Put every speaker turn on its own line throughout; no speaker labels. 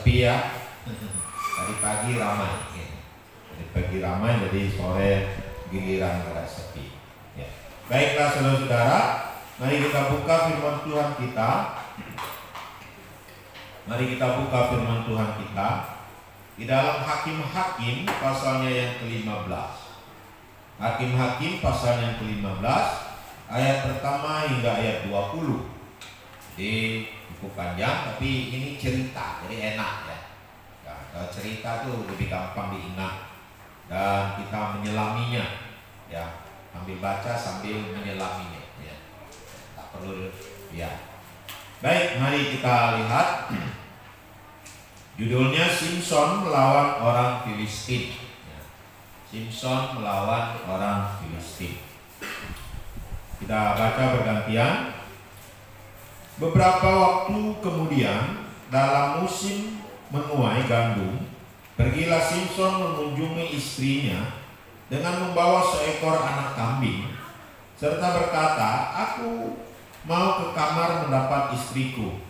sepi ya. Tadi pagi ramai ya. Tadi pagi ramai, jadi sore giliran agak sepi ya. Baiklah saudara-saudara, mari kita buka firman Tuhan kita. Mari kita buka firman Tuhan kita di dalam Hakim-Hakim pasalnya yang ke-15. Hakim-Hakim pasalnya yang ke-15 ayat pertama hingga ayat 20. Jadi buku panjang tapi ini cerita, jadi enak ya. Kalau cerita tuh lebih gampang diingat dan kita menyelaminya ya, sambil baca sambil menyelaminya ya. Tak perlu ya. Baik, mari kita lihat. Judulnya Simson melawan orang Filistin. Simson melawan orang Filistin. Kita baca bergantian. Beberapa waktu kemudian, dalam musim menuai gandum, pergilah Simson mengunjungi istrinya dengan membawa seekor anak kambing, serta berkata, "Aku mau ke kamar mendapat istriku."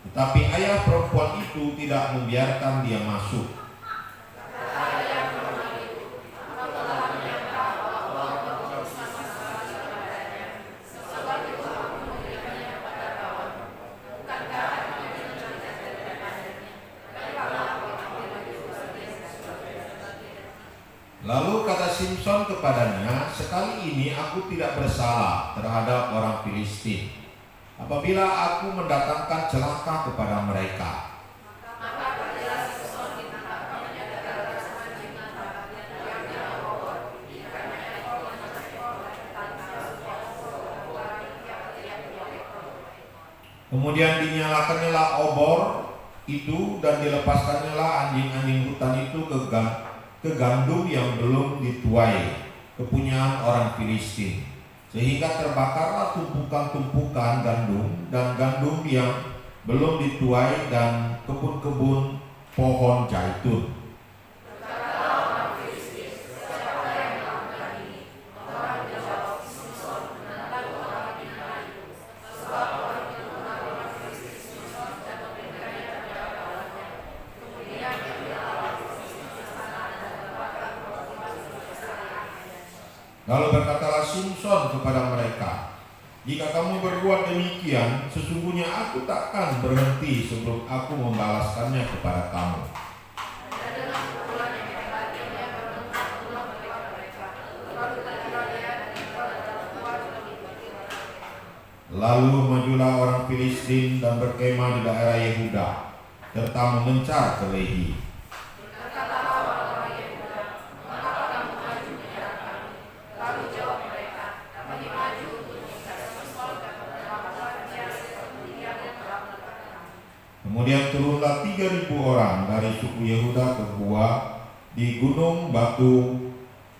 Tetapi ayah perempuan itu tidak membiarkan dia masuk. Lalu kata Simson kepadanya, "Sekali ini aku tidak bersalah terhadap orang Filistin. Apabila aku mendatangkan celaka kepada mereka." Kemudian dinyalakannya obor itu dan dilepaskannya anjing-anjing hutan itu ke gandum yang belum dituai, kepunyaan orang Filistin. Sehingga terbakarlah tumpukan-tumpukan gandum dan gandum yang belum dituai dan kebun-kebun pohon zaitun. Lalu berkatalah Simson kepada mereka, "Jika kamu berbuat demikian, sesungguhnya aku takkan berhenti sebelum aku membalaskannya kepada kamu." Lalu majulah orang Filistin dan berkemah di daerah Yehuda, serta mengencar ke Lehi. Kemudian turunlah 3.000 orang dari suku Yehuda ke gua di gunung batu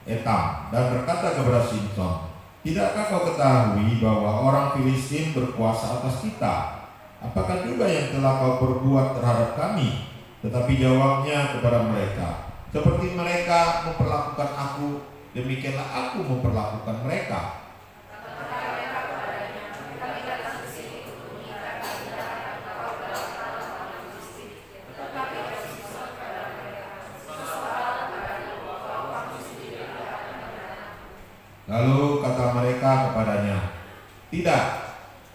Etam dan berkata kepada Simson, "Tidakkah kau ketahui bahwa orang Filistin berkuasa atas kita? Apakah juga yang telah kau perbuat terhadap kami?" Tetapi jawabnya kepada mereka, "Seperti mereka memperlakukan aku, demikianlah aku memperlakukan mereka." Lalu kata mereka kepadanya, "Tidak,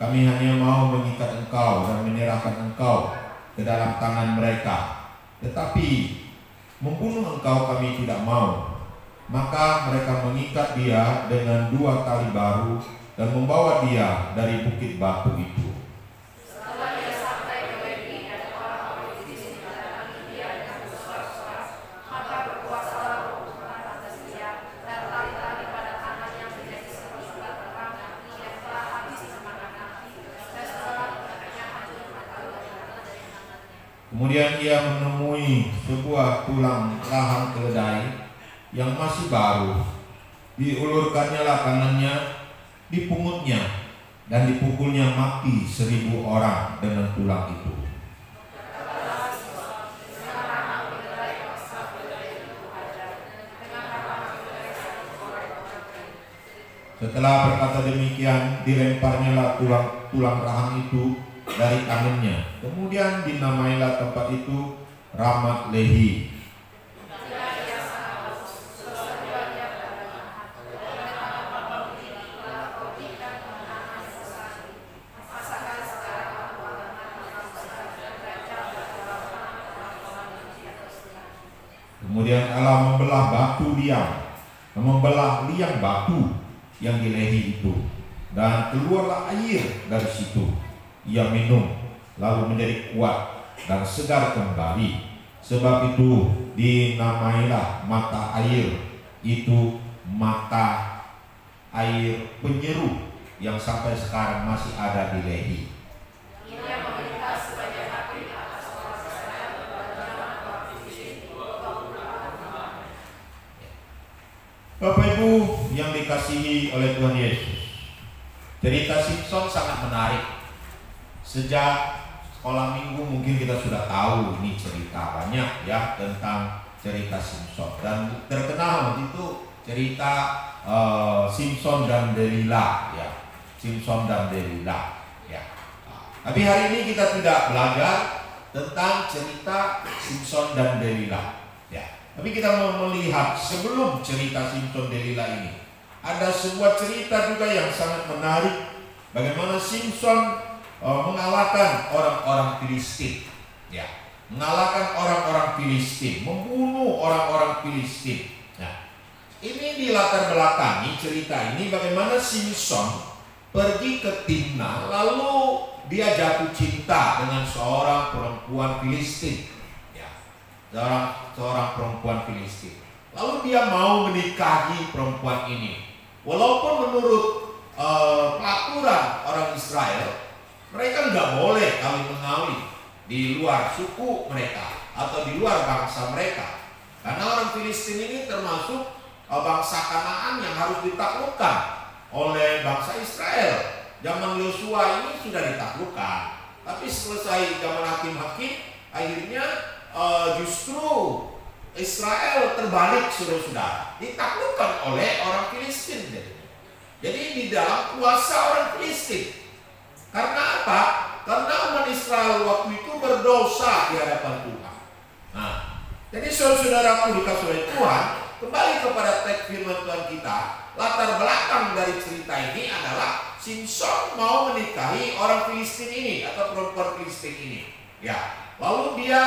kami hanya mau mengikat engkau dan menyerahkan engkau ke dalam tangan mereka. Tetapi membunuh engkau kami tidak mau." Maka mereka mengikat dia dengan 2 tali baru dan membawa dia dari bukit batu itu. Kemudian ia menemui sebuah tulang rahang keledai yang masih baru. Diulurkannya tangannya, dipungutnya, dan dipukulnya mati 1.000 orang dengan tulang itu. Setelah berkata demikian, dilemparnyalah tulang rahang itu dari tangannya. Kemudian dinamailah tempat itu Ramat Lehi. Kemudian Allah membelah liang batu yang di Lehi itu, dan keluarlah air dari situ. Ia minum, lalu menjadi kuat dan segar kembali. Sebab itu dinamailah mata air itu mata air penyeru yang sampai sekarang masih ada di Lehi. Bapak Ibu yang dikasihi oleh Tuhan Yesus, cerita Simson sangat menarik. Sejak sekolah minggu mungkin kita sudah tahu ini cerita banyak ya tentang cerita Simson, dan terkenal waktu itu cerita Simson dan Delila ya, Simson dan Delila ya. Tapi hari ini kita tidak belajar tentang cerita Simson dan Delila ya. Tapi kita mau melihat sebelum cerita Simson Delila ini, ada sebuah cerita juga yang sangat menarik. Bagaimana Simson mengalahkan orang-orang Filistin, ya, mengalahkan orang-orang Filistin, membunuh orang-orang Filistin. Nah, ini dilatar belakangi cerita ini bagaimana Simson pergi ke Timna, lalu dia jatuh cinta dengan seorang perempuan Filistin. Seorang perempuan Filistin. Lalu dia mau menikahi perempuan ini. Walaupun menurut peraturan orang Israel, mereka nggak boleh kawin mengawin di luar suku mereka atau di luar bangsa mereka. Karena orang Filistin ini termasuk bangsa Kanaan yang harus ditaklukkan oleh bangsa Israel. Zaman Yosua ini sudah ditaklukkan, tapi selesai zaman hakim-hakim, akhirnya justru Israel terbalik, saudara-saudara, ditaklukkan oleh orang Filistin. Jadi di dalam kuasa orang Filistin. Karena apa? Karena umat Israel waktu itu berdosa di hadapan Tuhan. Nah, jadi saudara-saudaraku dikasih oleh Tuhan, kembali kepada teks firman Tuhan kita. Latar belakang dari cerita ini adalah Simson mau menikahi orang Filistin ini atau perempuan Filistin ini. Ya. Lalu dia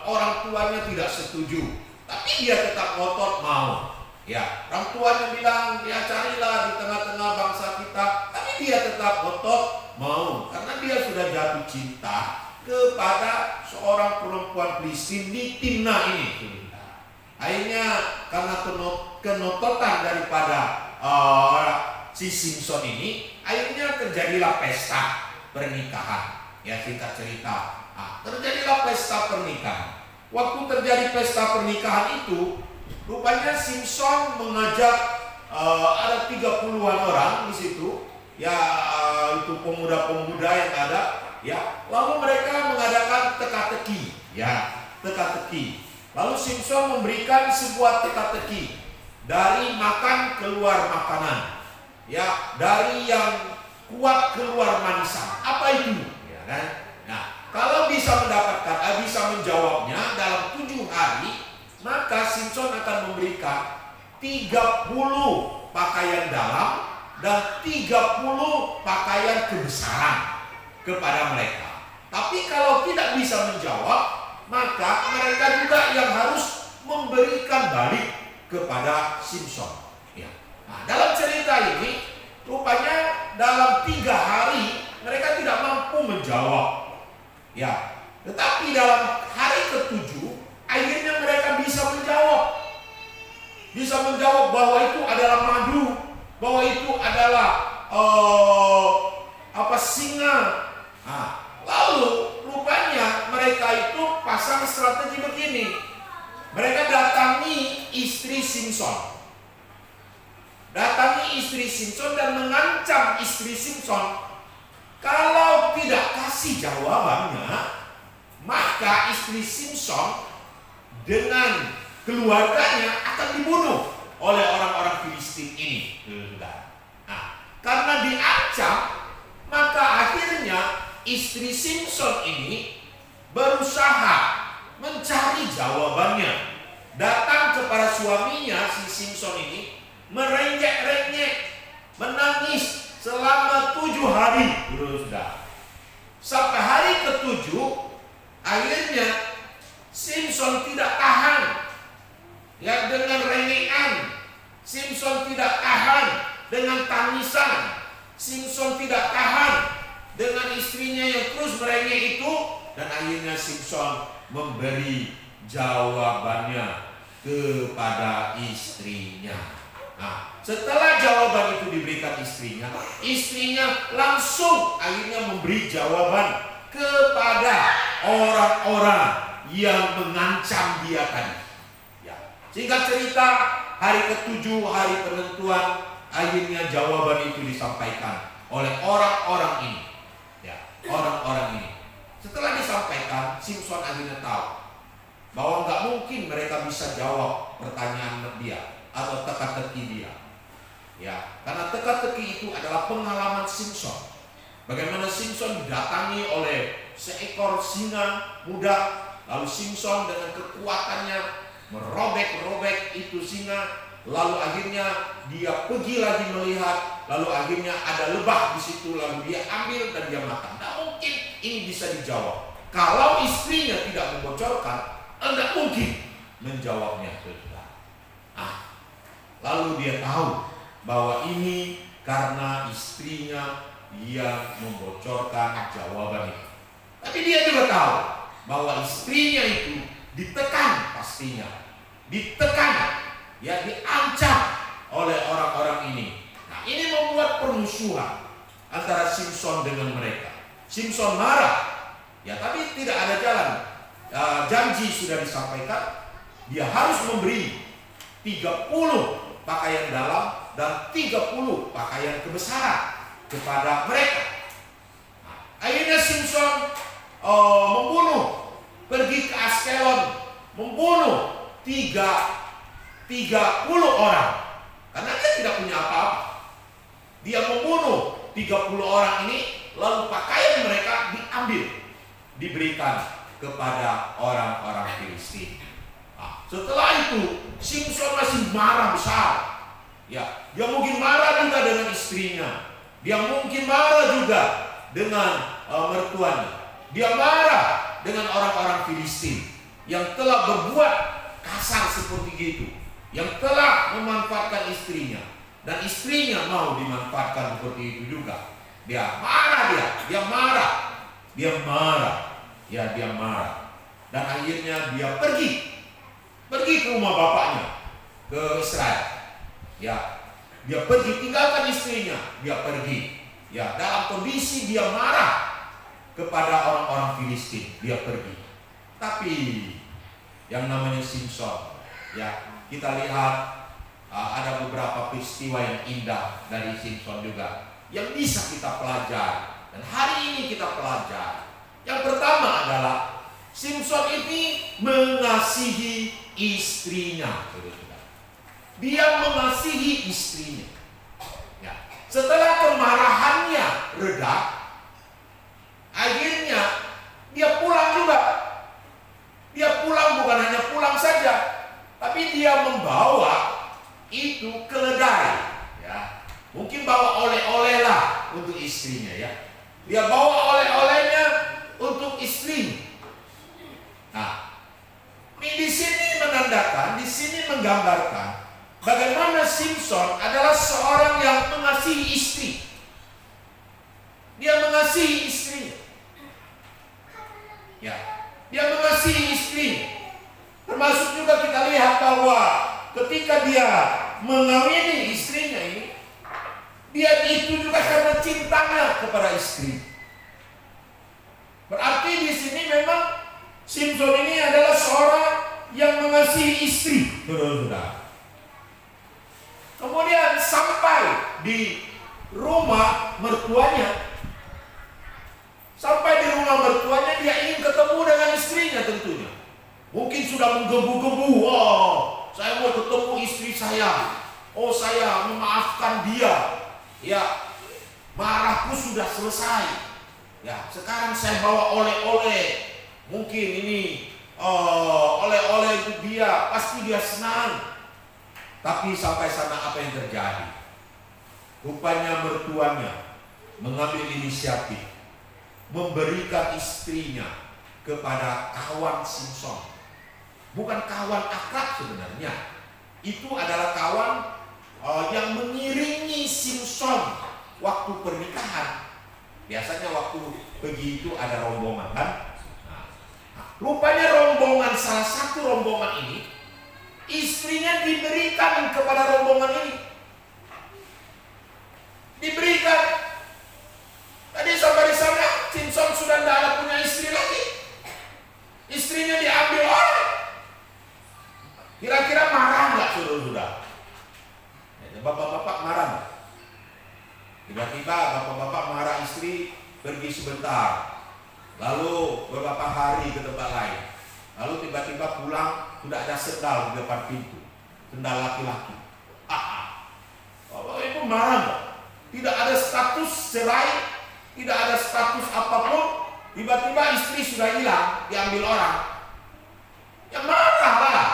orang tuanya tidak setuju, tapi dia tetap ngotot mau. Ya, orang tuanya bilang ya carilah di tengah-tengah bangsa kita, tapi dia tetap ngotot mau karena dia sudah jatuh cinta kepada seorang perempuan Filistin di Timna ini. Akhirnya karena kenototan daripada si Simson ini, akhirnya terjadilah pesta pernikahan. Ya, singkat cerita, terjadilah pesta pernikahan. Waktu terjadi pesta pernikahan itu, rupanya Simson mengajak ada 30-an orang di situ, ya itu pemuda-pemuda yang ada, ya. Lalu mereka mengadakan teka-teki, ya, teka-teki. Lalu Simson memberikan sebuah teka-teki dari makan keluar makanan, ya, dari yang kuat keluar manisan. Apa itu? Nah, kalau bisa mendapatkan, bisa menjawabnya dalam 7 hari, maka Simson akan memberikan 30 pakaian dalam dan 30 pakaian kebesaran kepada mereka. Tapi kalau tidak bisa menjawab, maka mereka juga yang harus memberikan balik kepada Simson. Ya. Nah, dalam cerita ini, rupanya dalam 3 hari mereka tidak mampu menjawab, ya. Tetapi dalam hari ke-7 akhirnya mereka bisa menjawab bahwa itu adalah madu, bahwa itu adalah singa. Nah, lalu rupanya mereka itu pasang strategi begini. Mereka datangi istri Simson. Dan mengancam istri Simson, kalau tidak kasih jawabannya, maka istri Simson dengan keluarganya akan dibunuh oleh orang-orang Filistin ini. Nah, karena diancam, maka akhirnya istri Simson ini
berusaha mencari jawabannya. Datang kepada suaminya, si Simpson ini merenjek-renjek, menangis selama 7 hari. Sudah. Sampai hari ke-7, akhirnya Simpson tidak tahan ya dengan rengekan. Simpson tidak tahan dengan tangisan. Simpson tidak tahan dengan istrinya yang terus merengek itu. Dan akhirnya Simpson memberi jawabannya kepada istrinya. Nah, setelah jawaban itu diberikan istrinya langsung akhirnya memberi jawaban kepada orang-orang yang mengancam dia tadi. Ya. Singkat cerita, hari ke-7, hari penentuan, akhirnya jawaban itu disampaikan oleh orang-orang ini. Ya, orang-orang ini. Setelah disampaikan, Simpson akhirnya tahu bahwa nggak mungkin mereka bisa jawab pertanyaan dia atau teka-teki dia. Ya, karena teka-teki itu adalah pengalaman Simpson. Bagaimana Simpson didatangi oleh seekor singa muda, lalu Simpson dengan kekuatannya merobek-robek itu singa, lalu akhirnya dia pergi lagi melihat, lalu akhirnya ada lebah di situ, lalu dia ambil dan dia makan. Nggak mungkin ini bisa dijawab. Kalau istrinya tidak membocorkan, Anda mungkin menjawabnya. Lalu dia tahu bahwa ini karena istrinya yang membocorkan jawaban itu. Tapi dia juga tahu bahwa istrinya itu ditekan pastinya. Ditekan, ya diancam oleh orang-orang ini. Nah, ini membuat permusuhan antara Simpson dengan mereka. Simpson marah, ya tapi tidak ada jalan. Janji sudah disampaikan, dia harus memberi 30 pakaian dalam dan 30 pakaian kebesaran kepada mereka. Nah, akhirnya Simpson pergi ke Askelon, membunuh 30 orang karena dia tidak punya apa-apa. Dia membunuh 30 orang ini, lalu pakaian mereka diambil, diberikan kepada orang-orang Filistin. Nah, setelah itu Simpson masih marah besar. Ya, dia mungkin marah juga dengan istrinya. Dia mungkin marah juga dengan mertuanya. Dia marah dengan orang-orang Filistin yang telah berbuat kasar seperti itu, yang telah memanfaatkan istrinya, dan istrinya mau dimanfaatkan seperti itu juga. Dia marah, dia marah. Dan akhirnya dia pergi ke rumah bapaknya, ke Israel. Ya, dia pergi, tinggalkan istrinya, dia pergi. Ya, dalam kondisi dia marah kepada orang-orang Filistin, dia pergi. Tapi yang namanya Simpson, ya kita lihat ada beberapa peristiwa yang indah dari Simpson juga yang bisa kita pelajari. Dan hari ini kita pelajari. Yang pertama adalah Simpson ini mengasihi istrinya. Dia mengasihi istrinya. Ya. Setelah kemarahannya reda, akhirnya dia pulang juga. Dia pulang, bukan hanya pulang saja, tapi dia membawa itu keledai. Ya. Mungkin bawa oleh-oleh lah untuk istrinya, ya. Dia bawa oleh-olehnya untuk istri. Nah, ini di sini menandakan, di sini menggambarkan bagaimana Simpson adalah seorang yang mengasihi istri. Dia mengasihi istri. Ya, dia mengasihi istri. Termasuk juga kita lihat bahwa ketika dia mengawini istrinya ini, dia itu juga karena cintanya kepada istri. Berarti di sini memang Simpson ini adalah seorang yang mengasihi istri, saudara-saudara. Kemudian sampai di rumah mertuanya, dia ingin ketemu dengan istrinya tentunya. Mungkin sudah menggebu-gebu, oh saya mau ketemu istri saya, oh saya memaafkan dia, ya marahku sudah selesai, ya sekarang saya bawa oleh-oleh, Mungkin ini oleh-oleh untuk dia, pasti dia senang. Tapi sampai sana apa yang terjadi? Rupanya mertuanya mengambil inisiatif, memberikan istrinya kepada kawan Simson. Bukan kawan akrab sebenarnya. Itu adalah kawan yang mengiringi Simson waktu pernikahan. Biasanya waktu pergi itu ada rombongan kan? Rupanya rombongan, salah satu rombongan ini, istrinya diberikan kepada rombongan ini. Diberikan. Tadi sampai di sana, Simson sudah tidak ada punya istri lagi. Istrinya diambil orang. Kira-kira marah nggak saudara-saudara? Bapak-bapak marah nggak? Tiba-tiba bapak-bapak marah istri pergi sebentar, lalu beberapa hari ke tempat lain, lalu tiba-tiba pulang sudah ada sendal di depan pintu, sendal laki-laki. Bapak ibu marah nggak? Tidak ada status cerai, tidak ada status apapun, tiba-tiba istri sudah hilang, diambil orang. Ya marah lah.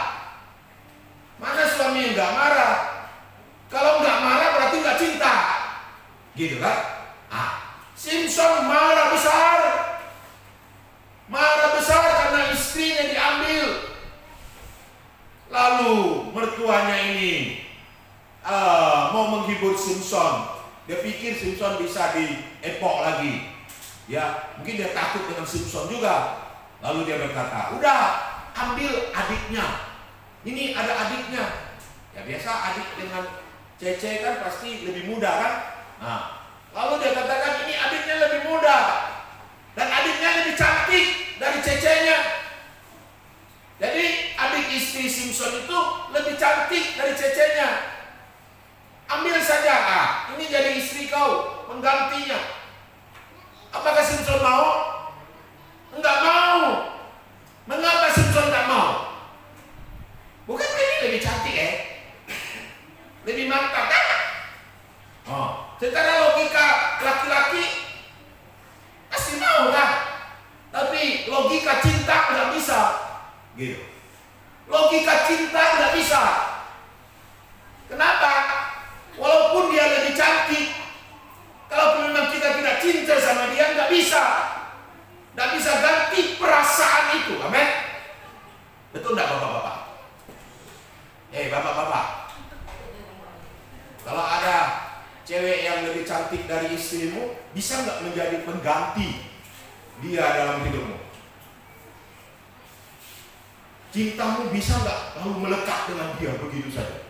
Mana suami yang nggak marah? Kalau nggak marah berarti nggak cinta. Gitu kan? Simson marah besar. Marah besar karena istrinya diambil. Lalu mertuanya ini mau menghibur Simson. Dia pikir Simson bisa diepok lagi. Ya, mungkin dia takut dengan Simson juga. Lalu dia berkata, udah ambil adiknya. Ini ada adiknya. Ya biasa adik dengan cece kan pasti lebih muda kan? Lalu dia katakan ini adiknya lebih muda dan adiknya lebih cantik dari cecenya. Jadi adik istri Simson itu lebih cantik dari cecenya. Ambil saja, ini jadi istri kau, menggantinya. Apakah Simson mau? Enggak mau. Mengapa Simson enggak mau? Bukan ini lebih cantik lebih mantap kan? Secara logika laki-laki pasti mau kan? Tapi logika cinta nggak bisa, gitu. Logika cinta nggak bisa. Kenapa? Walaupun dia lebih cantik, kalau memang kita tidak cinta sama dia nggak bisa ganti perasaan itu, amin? Betul nggak bapak-bapak? Bapak-bapak, kalau ada cewek yang lebih cantik dari istrimu, bisa nggak menjadi pengganti dia dalam hidupmu? Cintamu bisa nggak lalu melekat dengan dia begitu saja?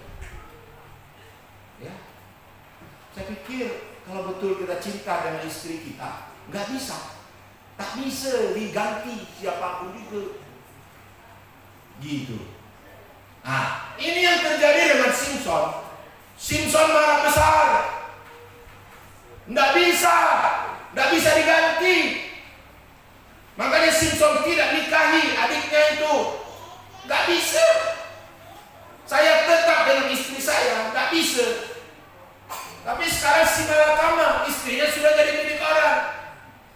Ya, saya pikir kalau betul kita cinta dengan istri kita, nggak bisa, tak bisa diganti siapapun itu, gitu. Ini yang terjadi dengan Simson. Simson marah besar. Nggak bisa diganti. Makanya Simson tidak nikahi adiknya itu. Nggak bisa. Saya tetap dengan istri saya, nggak bisa. Tapi sekarang si Malakama, istrinya sudah jadi milik orang.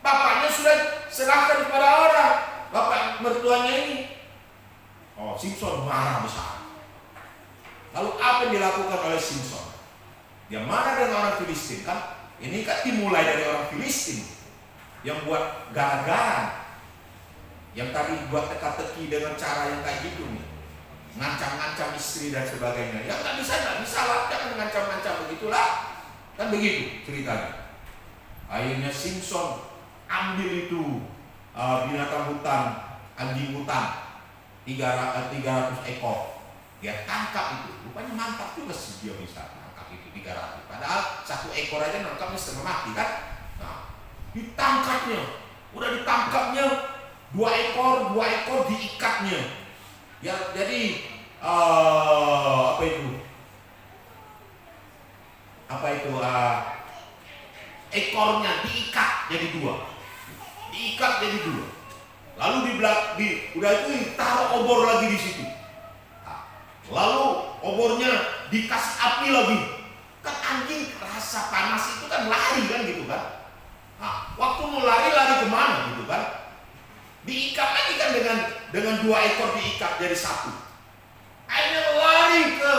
Bapaknya sudah serahkan kepada orang. Bapak mertuanya ini. Simson marah besar. Lalu apa yang dilakukan oleh Simson? Dia marah dengan orang Filistin kan? Ini kan dimulai dari orang Filistin yang buat gara-gara, yang tadi buat teka-teki dengan cara yang kayak gitu nih, ngancam-ngancam istri dan sebagainya. Ya nggak bisa lah, jangan ngancam-ngancam begitulah, kan begitu ceritanya. Akhirnya Simson ambil itu binatang hutan, anjing hutan 300 ekor. Dia tangkap itu, rupanya mantap juga sih dia bisa tangkap itu 300. Padahal satu ekor aja nangkapnya setengah mati kan? Ditangkapnya, udah ditangkapnya 2 ekor diikatnya. Ya jadi ekornya diikat jadi 2. Diikat jadi 2. Lalu udah itu ditaruh obor lagi di situ. Lalu obornya dikasih api lagi. Kan anjing rasa panas itu kan lari kan gitu kan. Waktu mau lari kemana gitu kan? Diikat lagi kan dengan 2 ekor diikat jadi satu. Akhirnya lari ke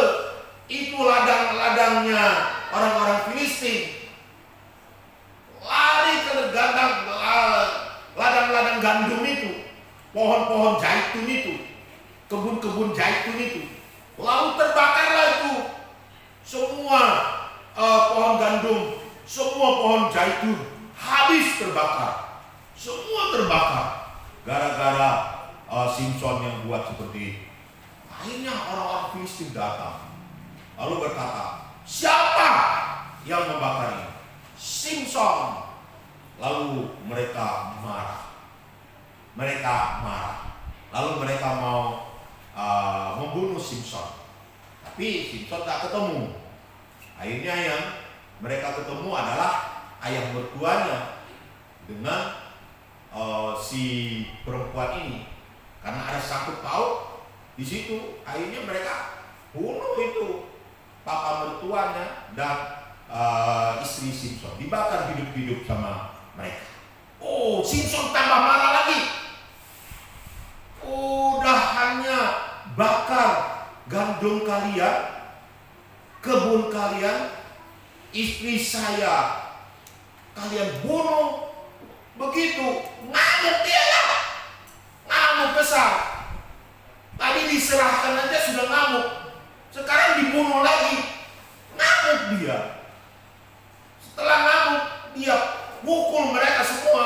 itu ladang-ladangnya orang-orang Filistin. Lari ke ladang-ladang gandum itu, pohon-pohon zaitun itu, kebun-kebun zaitun itu. Lalu terbakarlah itu semua pohon gandum, semua pohon zaitun habis terbakar. Semua terbakar gara-gara Simson yang buat seperti itu. Akhirnya orang-orang Filistin datang lalu berkata, siapa yang membakar ini? Simson. Lalu mereka marah. Lalu mereka mau membunuh Simson. Tapi Simson tak ketemu. Akhirnya yang mereka ketemu adalah ayah mertuanya dengan si perempuan ini. Karena ada sangkut paut di situ. Akhirnya mereka bunuh itu papa mertuanya dan istri Simson, dibakar hidup-hidup sama mereka. Oh, Simson tambah marah lagi. Udah hanya bakar gandum kalian, kebun kalian, istri saya kalian bunuh. Begitu ngamuk dia lah, ngamuk besar. Tadi diserahkan aja sudah ngamuk, sekarang dibunuh lagi, ngamuk dia. Setelah ngamuk, dia pukul mereka semua.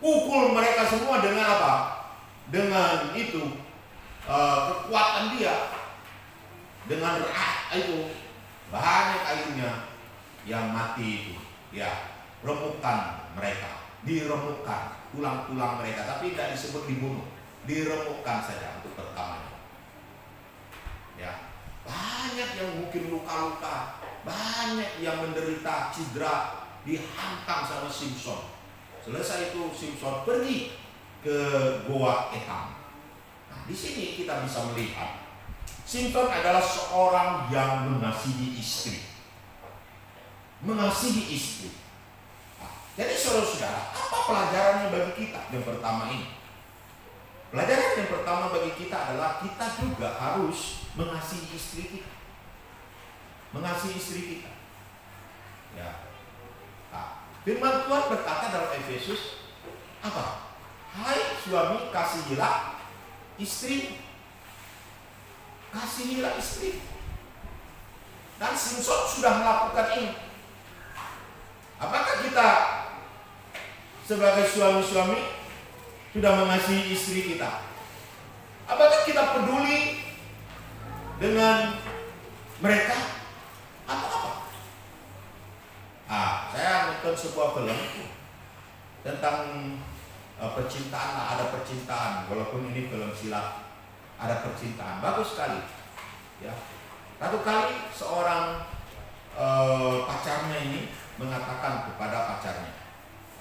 Pukul mereka semua dengan apa? Dengan itu kekuatan dia. Dengan itu banyak airnya yang mati itu. Ya, remukan mereka, diremukkan tulang-tulang mereka, tapi tidak disebut dibunuh, diremukkan saja untuk pertamanya. Ya, banyak yang mungkin luka-luka, banyak yang menderita cedera, dihantam sama Simson. Selesai itu Simson pergi ke Goa Etam. Nah, di sini kita bisa melihat Simson adalah seorang yang mengasihi istri. Mengasihi istri. Nah, jadi saudara-saudara, apa pelajarannya bagi kita yang pertama ini? Pelajaran yang pertama bagi kita adalah kita juga harus mengasihi istri kita. Mengasihi istri kita. Ya. Nah, firman Tuhan berkata dalam Efesus apa? Hai suami, kasihilah istri. Kasihilah istri. Dan Simson sudah melakukan ini. Apakah kita sebagai suami-suami sudah mengasihi istri kita? Apakah kita peduli dengan mereka? Apa? Saya nonton sebuah film tentang percintaan. Ada percintaan, walaupun ini film silat, ada percintaan, bagus sekali. Ya, satu kali seorang pacarnya ini mengatakan kepada pacarnya,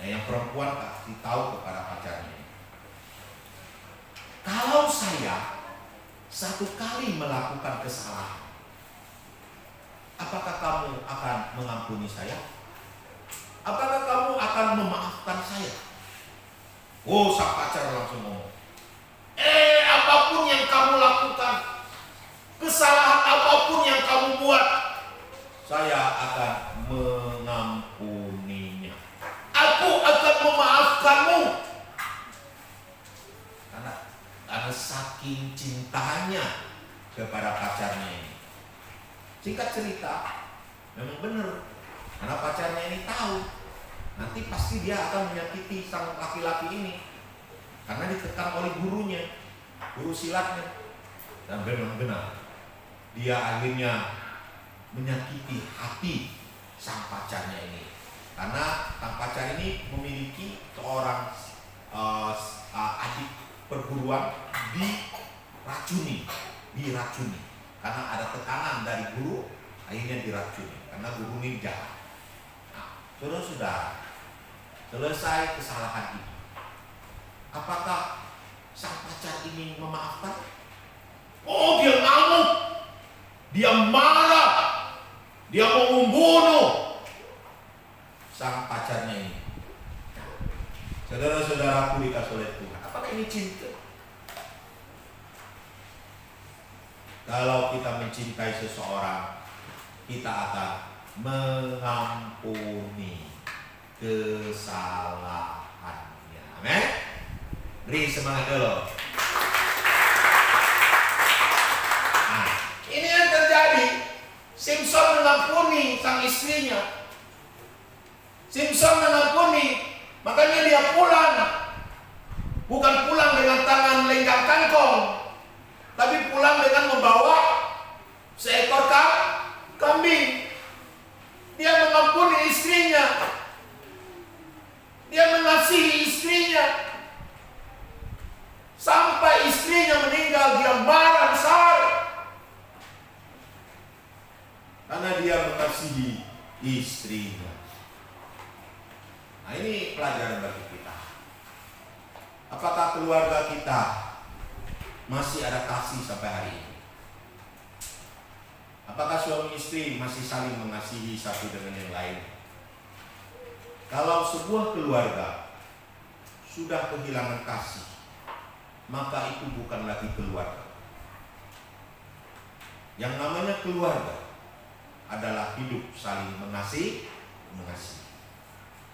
yang perempuan kasih tahu kepada pacarnya, kalau saya satu kali melakukan kesalahan, apakah kamu akan mengampuni saya? Apakah kamu akan memaafkan saya? Oh, sang pacar langsung ngomong, apapun yang kamu lakukan, kesalahan apapun yang kamu buat, saya akan mengampuninya. Aku akan memaafkanmu. Karena saking cintanya kepada pacarnya ini. Singkat cerita, memang benar. Karena pacarnya ini tahu nanti pasti dia akan menyakiti sang laki-laki ini. Karena ditekan oleh gurunya, guru silatnya. Dan benar-benar dia akhirnya menyakiti hati sang pacarnya ini. Karena sang pacar ini memiliki seorang adik perguruan diracuni. Karena ada tekanan dari guru, akhirnya diracuni. Karena guru ini jahat. Nah, saudara-saudara, selesai kesalahan itu, apakah sang pacar ini memaafkan? Oh, dia ngamuk, dia marah, dia mau membunuh sang pacarnya ini. Saudara-saudaraku dikasih oleh Tuhan, apakah ini cinta? Kalau kita mencintai seseorang, kita akan mengampuni kesalahannya. Amin. Beri semangat dulu. Nah, ini yang terjadi. Simpson mengampuni sang istrinya. Simpson mengampuni, makanya dia pulang. Bukan pulang dengan tangan lenggang kangkung, tapi pulang dengan membawa seekor kambing. Dia mengampuni istrinya. Dia mengasihi istrinya. Sampai istrinya meninggal, dia marah besar. Karena dia mengasihi istrinya. Nah, ini pelajaran bagi kita. Apakah keluarga kita masih ada kasih sampai hari ini? Apakah suami istri masih saling mengasihi satu dengan yang lain? Kalau sebuah keluarga sudah kehilangan kasih, maka itu bukan lagi keluarga. Yang namanya keluarga adalah hidup saling mengasihi.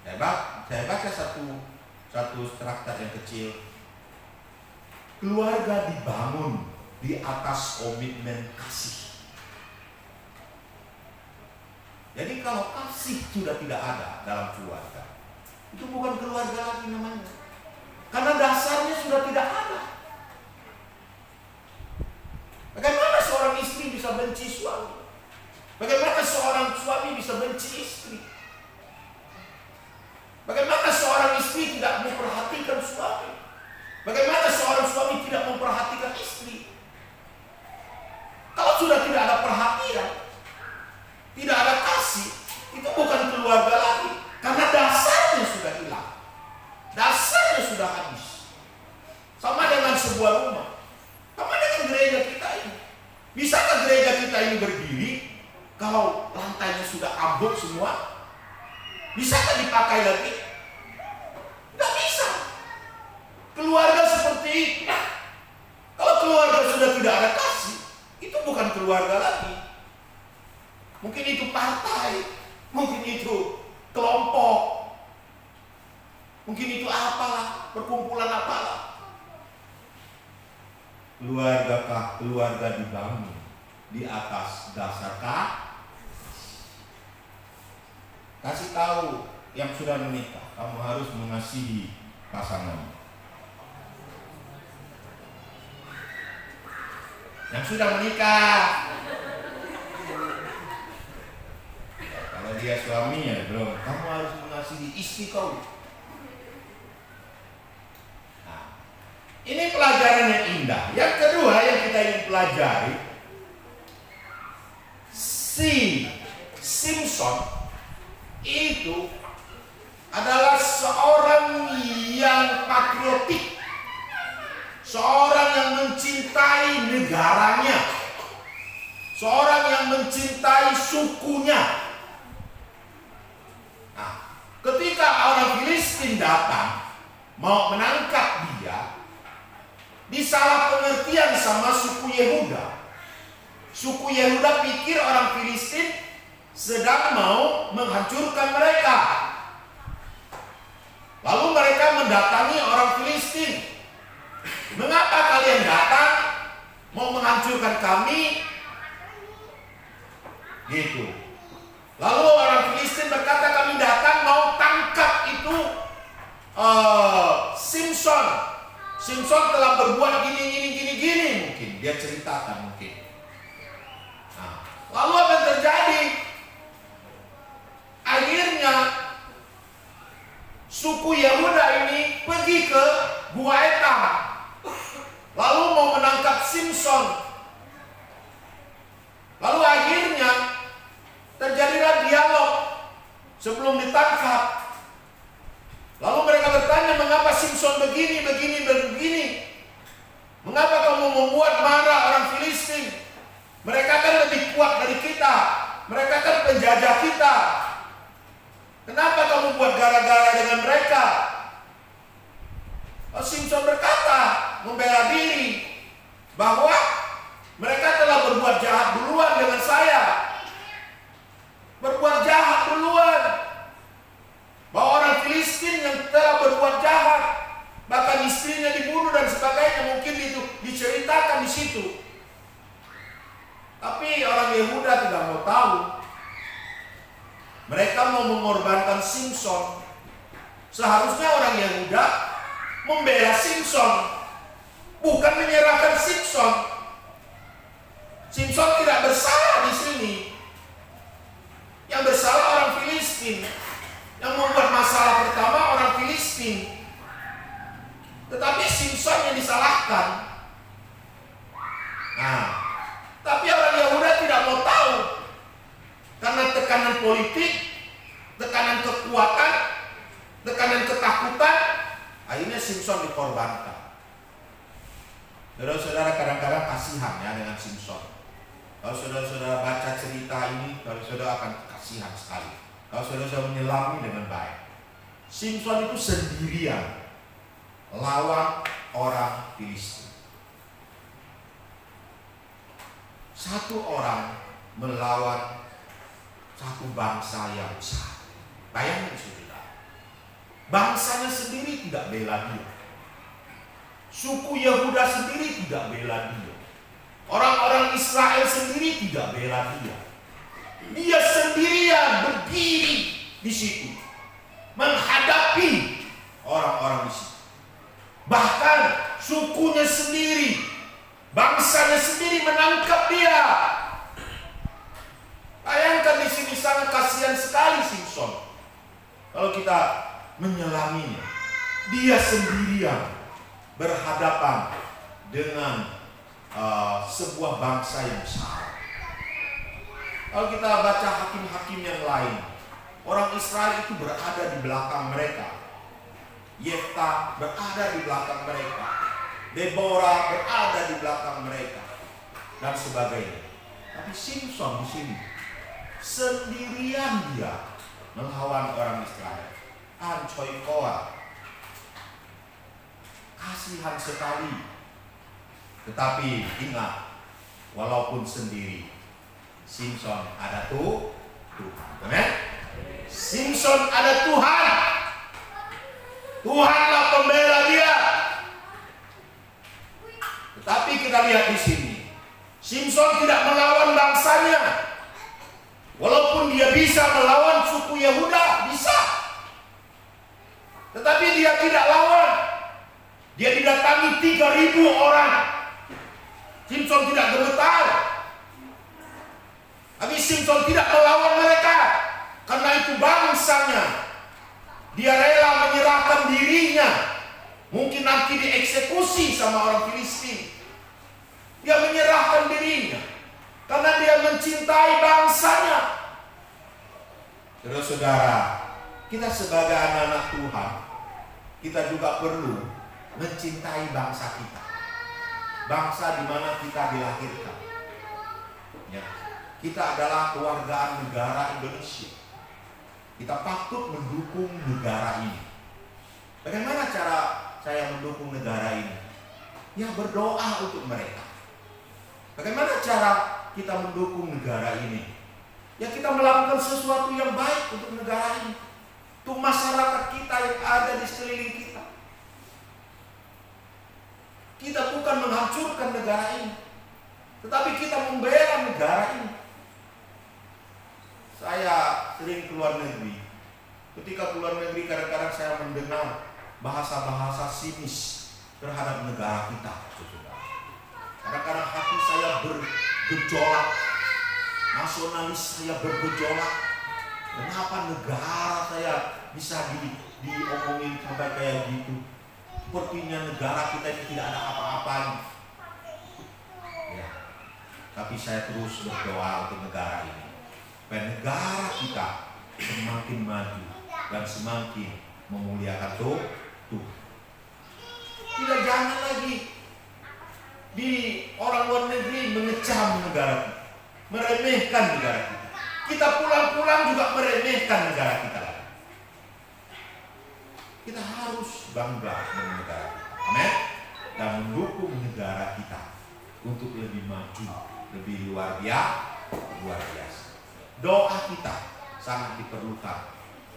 Saya baca satu traktat yang kecil. Keluarga dibangun di atas komitmen kasih. Jadi kalau kasih sudah tidak ada dalam keluarga, itu bukan keluarga lagi namanya. Karena dasarnya sudah tidak ada. Bagaimana seorang istri bisa benci suami? Bagaimana seorang suami bisa benci istri? Bagaimana seorang istri tidak memperhatikan suami? Bagaimana seorang suami tidak memperhatikan istri? Kalau sudah tidak ada perhatian, tidak ada kasih, itu bukan keluarga lagi. Karena dasarnya sudah hilang. Dasarnya sudah habis. Sama dengan sebuah rumah. Sama dengan gereja kita ini. Bisakah gereja kita ini berdiri kalau lantainya sudah ambruk semua? Bisakah dipakai lagi? Tidak bisa. Keluarga seperti itu. Kalau keluarga sudah tidak ada kasih, itu bukan keluarga lagi. Mungkin itu partai, mungkin itu kelompok, mungkin itu apalah, perkumpulan apalah. Keluargakah keluarga dibangun di atas dasar kasih tahu yang sudah menikah, kamu harus mengasihi pasanganmu. Yang sudah menikah, kalau dia suaminya belum, kamu harus mengasihi istri kau. Nah, ini pelajaran yang indah. Yang kedua yang kita ingin pelajari, si Simpson itu adalah seorang yang patriotik, seorang yang mencintai negaranya, seorang yang mencintai sukunya. Nah, ketika orang Filistin datang mau menangkap dia, disalah pengertian sama suku Yehuda. Suku Yehuda pikir orang Filistin sedang mau menghancurkan mereka. Lalu mereka mendatangi orang Filistin. Mengapa kalian datang mau menghancurkan kami? Gitu. Lalu orang Filistin berkata, kami datang mau tangkap itu Simpson. Simpson telah berbuat gini mungkin. Dia ceritakan mungkin. Nah, lalu apa yang terjadi? Akhirnya suku Yehuda ini pergi ke Gua Etam, lalu mau menangkap Simpson. Lalu akhirnya terjadilah dialog sebelum ditangkap. Lalu mereka bertanya, mengapa Simpson begini? Mengapa kamu membuat marah orang Filistin? Mereka kan lebih kuat dari kita. Mereka kan penjajah kita. Kenapa kamu buat gara-gara dengan mereka? Simpson berkata, membela diri, bahwa mereka telah berbuat jahat duluan dengan saya. Berbuat jahat duluan. Bahwa orang Filistin yang telah berbuat jahat, bahkan istrinya dibunuh dan sebagainya, mungkin itu diceritakan di situ. Tapi orang Yehuda tidak mau tahu. Mereka mau mengorbankan Simson. Seharusnya orang Yehuda membela Simson, bukan menyerahkan Simson. Simson tidak bersalah di sini. Yang bersalah orang Filistin. Yang membuat masalah pertama orang Filistin. Tetapi Simson yang disalahkan. Nah, tapi orang Yehuda tidak mau tahu. Karena tekanan politik, tekanan kekuatan, tekanan ketakutan, akhirnya Simson dikorbankan. Saudara-saudara kadang-kadang kasihan ya dengan Simson. Kalau saudara-saudara baca cerita ini, kalau saudara akan kasihan sekali. Kalau saudara menyelami dengan baik. Simson itu sendirian lawan orang Filistin. Satu orang melawan satu bangsa yang besar. Bayangin saudara. Bangsanya sendiri tidak bela dia. Suku Yehuda sendiri tidak bela dia. Orang-orang Israel sendiri tidak bela dia. Dia sendirian berdiri di situ menghadapi orang-orang di situ. Bahkan sukunya sendiri, bangsanya sendiri menangkap dia. Bayangkan di sini sangat kasihan sekali Simson. Kalau kita menyelaminya, dia sendirian berhadapan dengan sebuah bangsa yang besar. Kalau kita baca hakim-hakim yang lain, orang Israel itu berada di belakang mereka. Yefta berada di belakang mereka. Deborah berada di belakang mereka dan sebagainya. Tapi Simson di sini sendirian dia melawan orang Israel. Ancoy koa. Kasihan sekali. Tetapi ingat, walaupun sendiri, Simson ada Tuhan. Amen. Simson ada Tuhan. Tuhanlah pembela dia. Tetapi kita lihat di sini, Simson tidak melawan bangsanya. Walaupun dia bisa melawan suku Yehuda, bisa. Tetapi dia tidak lawan. Dia didatangi 3.000 orang. Simson tidak gemetar. Tapi Simson tidak melawan mereka. Karena itu bangsanya. Dia rela menyerahkan dirinya. Mungkin nanti dieksekusi sama orang Filistin. Dia menyerahkan dirinya. Karena dia mencintai bangsanya. Saudara-saudara, kita sebagai anak-anak Tuhan, kita juga perlu mencintai bangsa kita. Bangsa di mana kita dilahirkan. Ya. Kita adalah kewargaan negara Indonesia. Kita patut mendukung negara ini. Bagaimana cara saya mendukung negara ini? Ya berdoa untuk mereka. Bagaimana cara kita mendukung negara ini? Ya kita melakukan sesuatu yang baik untuk negara ini. Untuk masyarakat kita yang ada di sekeliling kita. Kita bukan menghancurkan negara ini, tetapi kita membela negara ini. Saya sering keluar negeri. Ketika keluar negeri kadang-kadang saya mendengar bahasa-bahasa sinis terhadap negara kita. Kadang-kadang hati saya bergejolak, nasionalis saya bergejolak. Kenapa negara saya bisa diomongin sampai kayak gitu? Sepertinya negara kita ini tidak ada apa-apanya. Ya. Tapi saya terus berdoa untuk negara ini. Supaya negara kita semakin maju dan semakin memuliakan Tuhan. Tidak jangan lagi di orang luar negeri mengecam negara kita. Meremehkan negara kita. Kita pulang-pulang juga meremehkan negara kita. Kita harus bangga dengan negara kita. Amin. Dan mendukung negara kita untuk lebih maju lebih luar biasa. Doa kita sangat diperlukan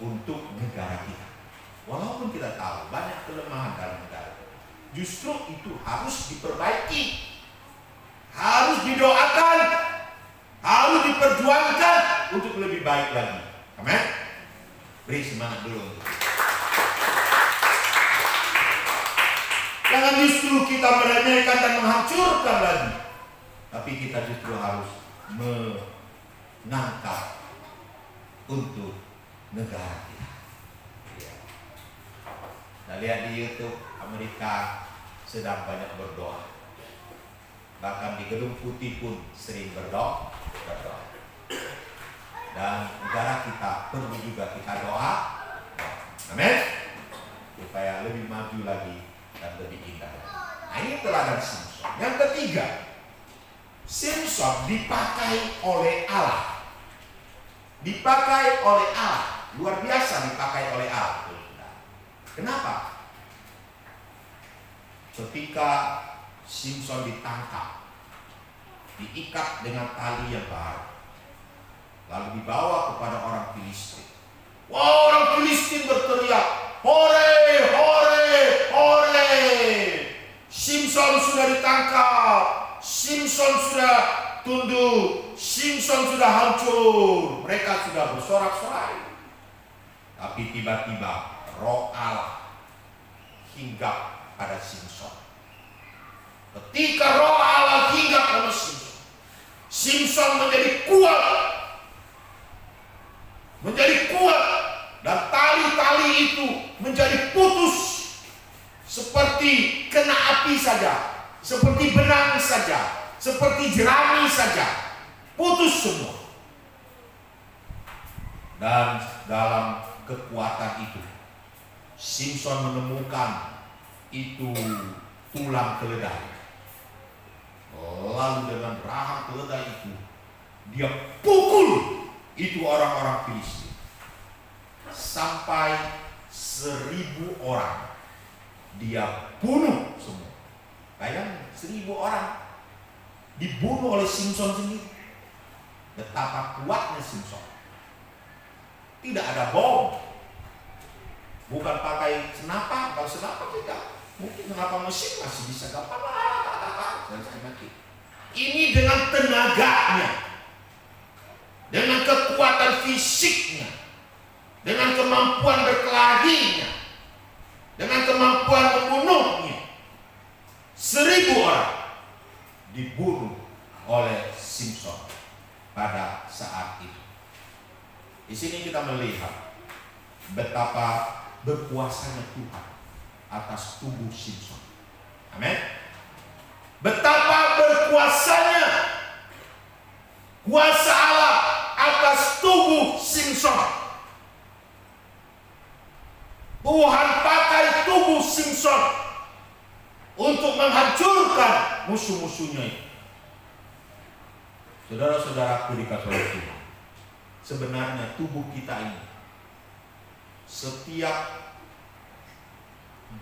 untuk negara kita. Walaupun kita tahu banyak kelemahan dalam negara, justru itu harus diperbaiki, harus didoakan, harus diperjuangkan untuk lebih baik lagi. Amin. Beri semangat dulu. Jangan justru kita meremehkan dan menghancurkan lagi, tapi kita justru harus mengangkat untuk negara kita. Nah, lihat di YouTube, Amerika sedang banyak berdoa. Bahkan di Gedung Putih pun sering berdoa. Dan negara kita perlu juga kita doa. Amin. Supaya lebih maju lagi dan lebih indah. Nah, ini teladan Simson. Yang ketiga, Simson dipakai oleh Allah. Dipakai oleh Allah. Luar biasa dipakai oleh Allah. Kenapa? Ketika Simson ditangkap, diikat dengan tali yang baru, lalu dibawa kepada orang Filistin. Wah, orang Filistin berteriak, "Hore, hore, hore! Simson sudah ditangkap, Simson sudah tunduk, Simson sudah hancur." Mereka sudah bersorak-sorai. Tapi tiba-tiba Roh Allah hinggap pada Simson. Ketika Roh Allah hinggap pada Simson, Simson menjadi kuat, dan tali-tali itu menjadi putus seperti kena api saja, seperti benang saja, seperti jerami saja, putus semua. Dan dalam kekuatan itu, Simson menemukan itu tulang keledai. Lalu dengan rahang keledai itu, dia pukul itu orang-orang Filistin. Sampai 1000 orang dia bunuh semua. Bayangin, 1000 orang dibunuh oleh Simson sendiri. Betapa kuatnya Simson. Tidak ada bom. Bukan pakai senapan, kalau senapan tidak. Mungkin senapan mesin masih bisa gampang. Ini dengan tenaganya, dengan kekuatan fisiknya, dengan kemampuan berkelahinya, dengan kemampuan membunuhnya, 1000 orang dibunuh oleh Simson pada saat itu. Di sini kita melihat betapa berkuasanya Tuhan atas tubuh Simson. Amin. Betapa berkuasanya kuasa Allah atas tubuh Simson. Tuhan pakai tubuh Simson untuk menghancurkan musuh-musuhnya itu. Saudara-saudaraku dikasihi oleh Tuhan, sebenarnya tubuh kita ini, setiap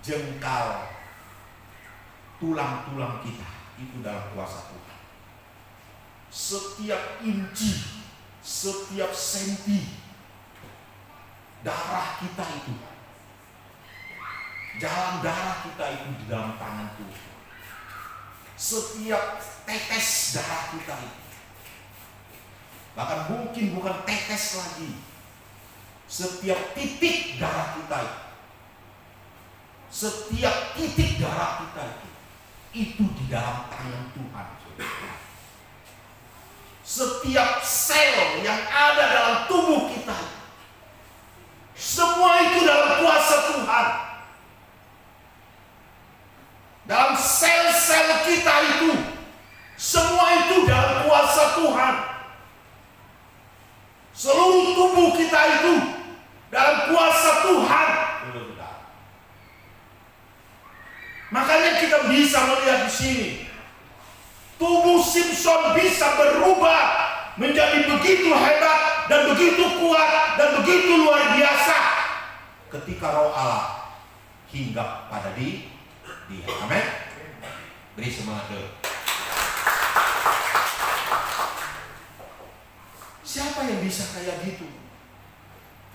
jengkal tulang-tulang kita itu dalam kuasa Tuhan. Setiap inci, setiap senti darah kita itu, jalan darah kita itu di dalam tangan Tuhan. Setiap tetes darah kita itu, bahkan mungkin bukan tetes lagi, setiap titik darah kita itu, setiap titik darah kita itu di dalam tangan Tuhan. Setiap sel yang ada dalam tubuh kita, semua itu dalam kuasa Tuhan. Dalam sel-sel kita itu, semua itu dalam kuasa Tuhan. Seluruh tubuh kita itu dalam kuasa Tuhan. Makanya kita bisa melihat di sini, tubuh Simson bisa berubah menjadi begitu hebat dan begitu kuat dan begitu luar biasa ketika Roh Allah hinggap pada dia. Amin. Beri semangat dulu. Siapa yang bisa kayak gitu?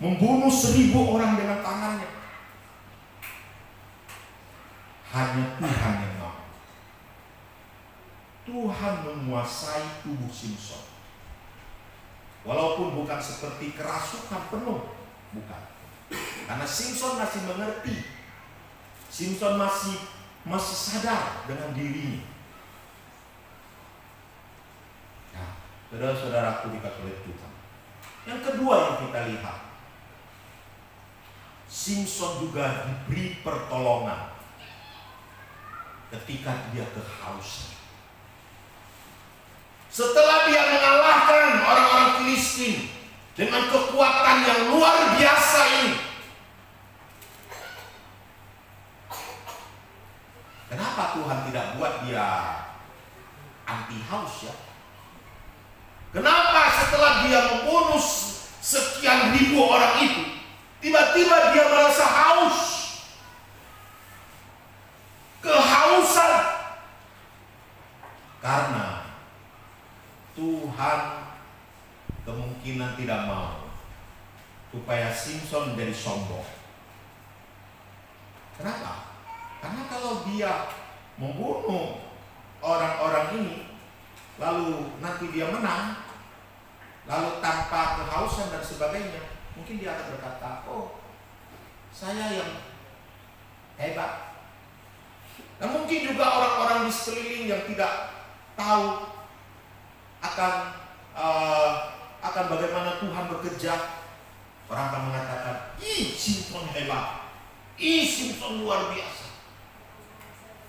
Membunuh 1000 orang dengan tangannya. Hanya Tuhan yang mau. Tuhan menguasai tubuh Simson. Walaupun bukan seperti kerasukan penuh, bukan. Karena Simson masih mengerti. Simson masih sadar dengan dirinya. Nah, saudara-saudaraku dikasih oleh Tuhan. Yang kedua yang kita lihat, Simson juga diberi pertolongan ketika dia kehausan. Setelah dia mengalahkan orang-orang Filistin dengan kekuatan yang luar biasa ini, kenapa Tuhan tidak buat dia anti haus ya? Kenapa setelah dia membunuh sekian ribu orang itu, tiba-tiba dia merasa haus? Kehausan. Karena Tuhan kemungkinan tidak mau supaya Simson menjadi sombong. Kenapa? Karena kalau dia membunuh orang-orang ini, lalu nanti dia menang, lalu tanpa kehausan dan sebagainya, mungkin dia akan berkata, oh saya yang hebat. Dan mungkin juga orang-orang di sekeliling yang tidak tahu akan bagaimana Tuhan bekerja, orang akan mengatakan, ih Simson hebat, ih Simson luar biasa.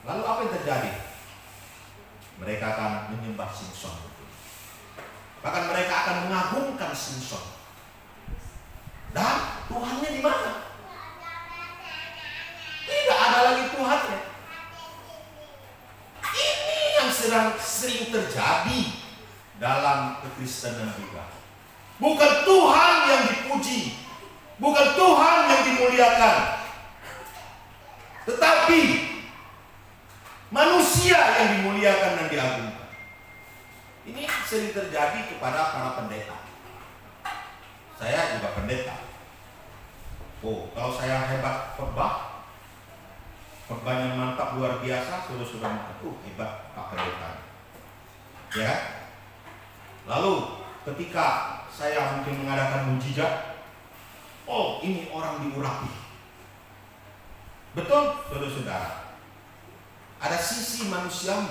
Lalu apa yang terjadi? Mereka akan menyembah Simson. Bahkan mereka akan mengagungkan Simson. Dan Tuhannya di mana? Tidak ada lagi Tuhannya. Ini yang sering terjadi dalam kekristenan juga. Bukan Tuhan yang dipuji, bukan Tuhan yang dimuliakan, tetapi manusia yang dimuliakan dan diagungkan. Ini sering terjadi kepada para pendeta. Saya juga pendeta. Oh, kalau saya hebat khotbah, khotbahnya mantap luar biasa, sudah hebat Pak Pendeta. Ya. Lalu ketika saya mungkin mengadakan mujizat, oh ini orang diurapi. Betul, saudara-saudara. Ada sisi manusiawi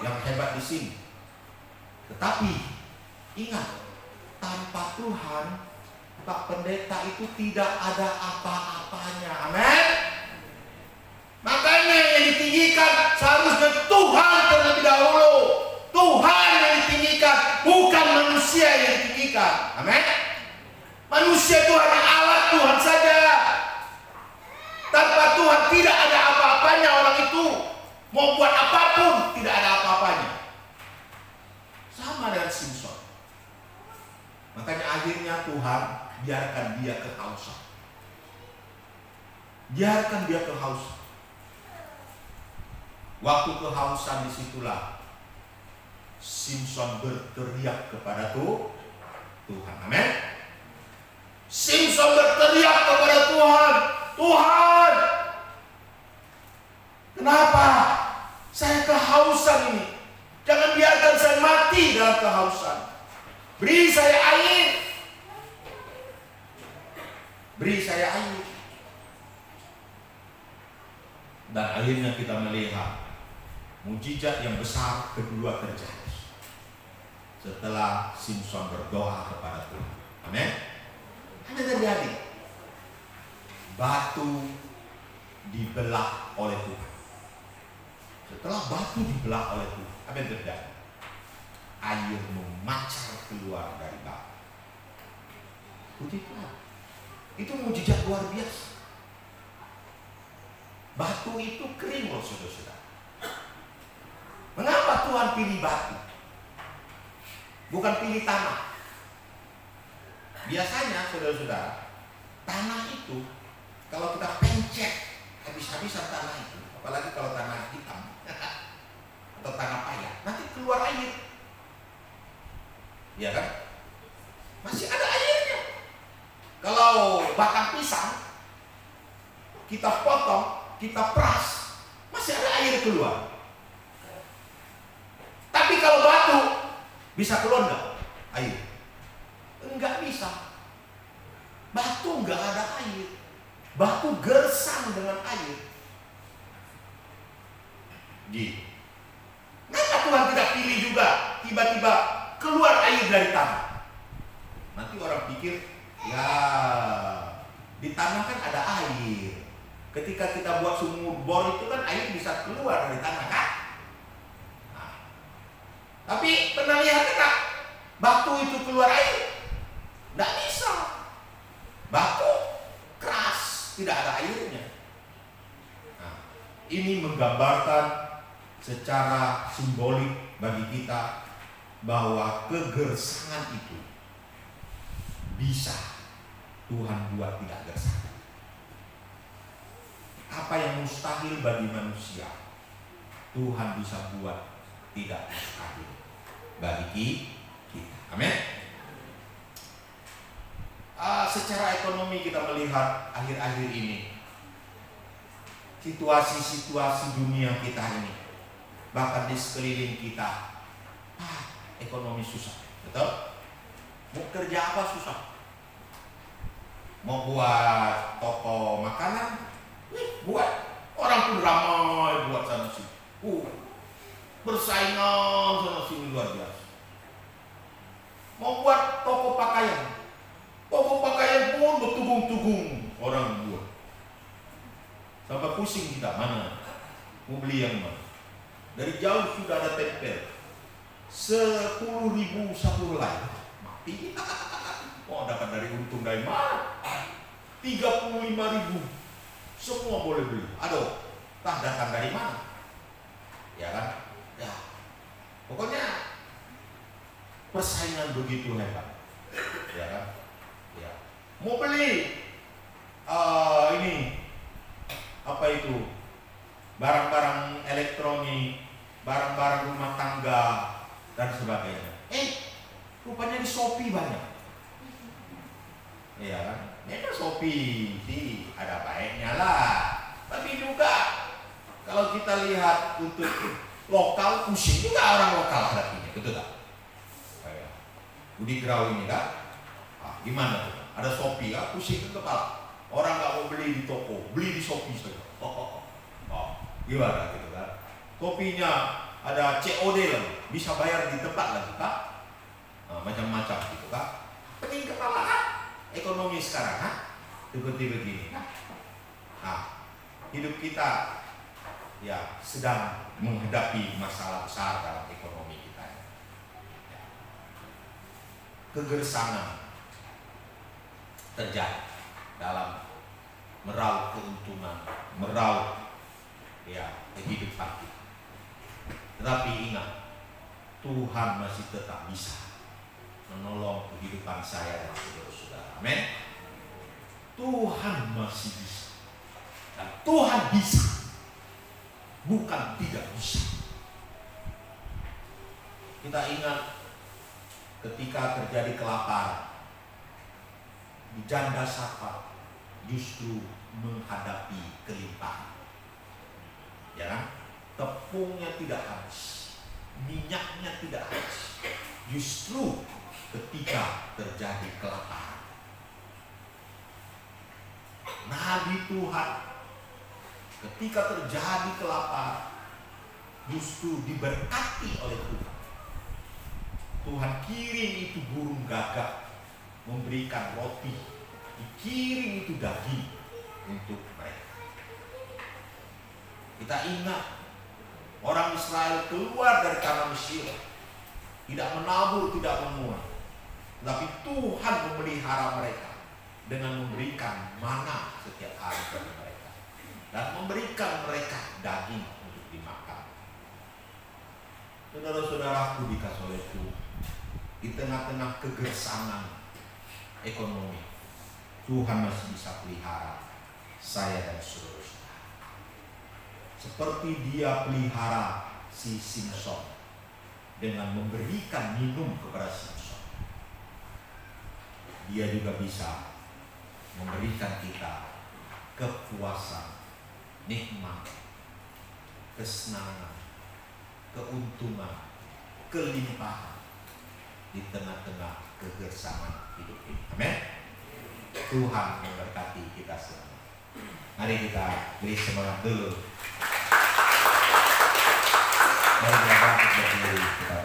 yang hebat di sini. Tetapi ingat, tanpa Tuhan, Pak Pendeta itu tidak ada apa-apanya. Amin. Makanya yang ditinggikan seharusnya Tuhan terlebih dahulu. Tuhan yang ditinggikan, bukan manusia yang ditinggikan. Amin. Manusia itu hanya alat Tuhan saja. Tanpa Tuhan tidak ada apa-apanya orang itu. Mau buat apapun tidak ada apa-apanya. Sama dengan Simson. Makanya akhirnya Tuhan biarkan dia kehausan. Biarkan dia kehausan. Waktu kehausan disitulah Simson berteriak kepada Tuhan. Amin. Simson berteriak kepada Tuhan. Tuhan, kenapa saya kehausan ini? Jangan biarkan saya mati dalam kehausan. Beri saya air. Beri saya air. Dan akhirnya kita melihat mujizat yang besar kedua terjadi setelah Simson berdoa kepada Tuhan. Amin. Apa yang terjadi? Batu dibelah oleh Tuhan. Setelah batu dibelah oleh Tuhan, apa yang terjadi? Air memancar keluar dari batu. Puji Tuhan. Itu mujizat luar biasa. Batu itu kering loh saudara-saudara. Mengapa Tuhan pilih batu? Bukan pilih tanah. Biasanya saudara-saudara, tanah itu kalau kita pencet habis-habisan tanah itu, apalagi kalau tanah hitam atau tanah payah, nanti keluar air. Ya kan? keluar. Tapi kalau batu bisa keluar nggak air? Enggak bisa. Batu nggak ada air. Batu gersang dengan air. Gitu. Kenapa Tuhan tidak pilih juga tiba-tiba keluar air dari tanah? Nanti orang pikir, ya di tanah kan ada air. Ketika kita buat sumur bor itu kan air bisa keluar dari tanah kan? Nah, tapi pernah lihat tak batu itu keluar air? Tidak bisa. Batu keras, tidak ada airnya. Nah, ini menggambarkan secara simbolik bagi kita bahwa kegersangan itu bisa Tuhan buat tidak gersang. Apa yang mustahil bagi manusia, Tuhan bisa buat tidak mustahil bagi kita. Amin. Secara ekonomi kita melihat akhir-akhir ini situasi-situasi dunia kita ini, bahkan di sekeliling kita, ekonomi susah, betul? Mau kerja apa susah? Mau buat toko makanan, buat. Orang pun ramai buat sana sini. Bersaingan sana sini luar biasa. Mau buat toko pakaian. Toko pakaian pun bertugung-tugung orang buat. Sampai pusing kita, mana mau beli yang mana. Dari jauh sudah ada tempel 10.000 satu helai. Mati. Oh, dapat dari untung dari mana? 35.000. Semua boleh beli. Aduh, tak datang dari mana? Ya kan? Ya. Pokoknya persaingan begitu hebat. Ya kan? Ya. Mau beli ini apa itu? Barang-barang elektronik, barang-barang rumah tangga dan sebagainya. Rupanya di Shopee banyak. Iya kan? Memang Shopee sih ada baiknya lah. Tapi juga kalau kita lihat untuk lokal, pusing juga orang lokal hadapinya, betul tak? Kayak Budi Grau ini kan? Gimana tuh? Ada Shopee kan? Pusing ke kepala. Orang nggak mau beli di toko, beli di Shopee saja. Gimana gitu kan? Kopinya ada COD lah, bisa bayar di tempat lagi kan? Macam-macam gitu kan? Pening kepala kan? Ekonomi sekarang kan? Seperti begini kan? Hidup kita ya sedang menghadapi masalah besar dalam ekonomi kita. Kegersangan terjadi dalam meraup keuntungan, meraup kehidupan kita. Tetapi ingat, Tuhan masih tetap bisa menolong kehidupan saya dan saudara-saudara. Amin. Tuhan masih bisa. Dan Tuhan bisa, bukan tidak bisa. Kita ingat ketika terjadi kelaparan, di janda Safat justru menghadapi kelimpahan. Ya kan? Tepungnya tidak habis, minyaknya tidak habis. Justru ketika terjadi kelaparan, Nabi Tuhan ketika terjadi kelaparan justru diberkati oleh Tuhan. Tuhan kirim itu burung gagak memberikan roti, dikirim itu daging untuk mereka. Kita ingat orang Israel keluar dari tanah Mesir, tidak menabur, tidak menuai, tapi Tuhan memelihara mereka dengan memberikan mana setiap hari bagi mereka dan memberikan mereka daging untuk dimakan. Saudara-saudaraku dikasih oleh Tuhan, di tengah-tengah kegersangan ekonomi, Tuhan masih bisa pelihara saya dan saudara-saudara. Seperti Dia pelihara si Simson dengan memberikan minum kepada Simson, Dia juga bisa memberikan kita kepuasan, nikmat, kesenangan, keuntungan, kelimpahan di tengah-tengah kegersangan hidup ini. Amin. Tuhan memberkati kita semua. Mari kita beri semangat dulu. Mari kita bangkit berdiri, kita